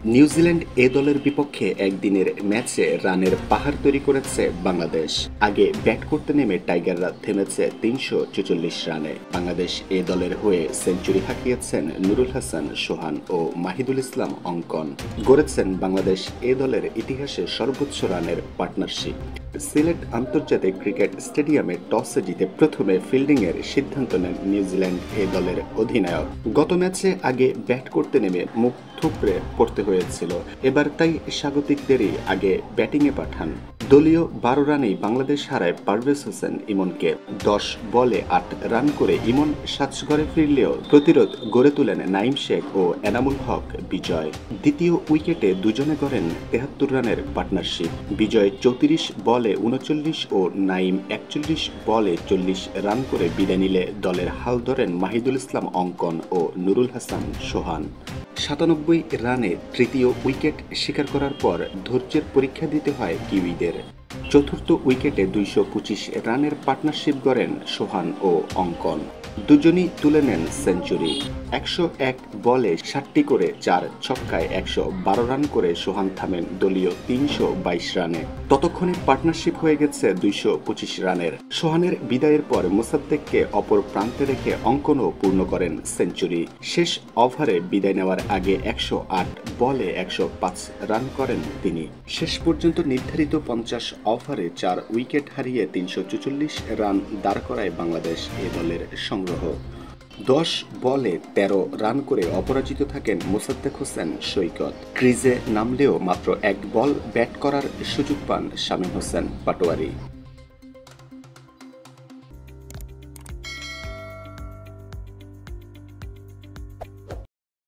New Zealand এ দলের বিপক্ষে একদিনের ম্যাচে রানের পাহাড় তৈরি করেছে বাংলাদেশ। আগে ব্যাট করতে নেমে টাইগাররা থেমেছে ৩৪৪ রানে। বাংলাদেশ এ দলের হয়ে সেঞ্চুরি হাঁকিয়েছেন নুরুল হাসান সোহান ও মাহিদুল ইসলাম অঙ্কন। গড়েছেন বাংলাদেশ এ দলের ইতিহাসে সর্বোচ্চ রানের পার্টনারশিপ। সিলেট আন্তর্জাতিক ক্রিকেট স্টেডিয়ামে টসে জিতে প্রথমে ফিল্ডিংয়ের সিদ্ধান্ত নেন নিউজিল্যান্ড এ দলের অধিনায়ক। গত ম্যাচে আগে ব্যাট করতে নেমে মুখ থুবড়ে পড়তে হয়েছিল, এবার তাই স্বাগতিকদেরই আগে ব্যাটিংয়ে পাঠান। দলীয় ১২ রানেই বাংলাদেশ হারায় পারভেজ হোসেন ইমনকে। ১০ বলে ৮ রান করে ইমন সাজঘরে ফিরলেও প্রতিরোধ গড়ে তোলেন নাইম শেখ ও এনামুল হক বিজয়। দ্বিতীয় উইকেটে দুজনে গড়েন ৭৩ রানের পার্টনারশিপ। বিজয় ৩৪ বলে ৩৯ ও নাইম ৪১ বলে ৪০ রান করে বিদায় নিলে দলের হাল ধরেন মাহিদুল ইসলাম অঙ্কন ও নুরুল হাসান সোহান। ৯৭ রানে তৃতীয় উইকেট শিকার করার পর ধৈর্যের পরীক্ষা দিতে হয় কিউইদের। চতুর্থ উইকেটে ২২৫ রানের পার্টনারশিপ গড়েন সোহান ও অঙ্কন। দুজনই তুলে নেন সেঞ্চুরি। ১০১ বলে ৬০টি করে ৪ ছক্কায় ১১২ রান করে সোহান থামেন দলীয় ৩২২ রানে। ততক্ষণে পার্টনারশিপ হয়ে গেছে ২২৫ রানের। সোহানের বিদায়ের পর মোসাদ্দেককে অপর প্রান্তে রেখে অঙ্কনও পূর্ণ করেন সেঞ্চুরি। শেষ ওভারে বিদায় নেওয়ার আগে ১০৮ বলে ১০৫ রান করেন তিনি। শেষ পর্যন্ত নির্ধারিত ৫০ ওভারে ৪ উইকেট হারিয়ে ৩৪৪ রান দাঁড় করায় বাংলাদেশ এ দলের সংগ্রহ। ১০ বলে ১৩ রান করে অপরাজিত থাকেন মোসাদ্দেক হোসেন সৈকত। ক্রিজে নামলেও মাত্র ১ বল ব্যাট করার সুযোগ পান শামীম হোসেন পাটোয়ারি।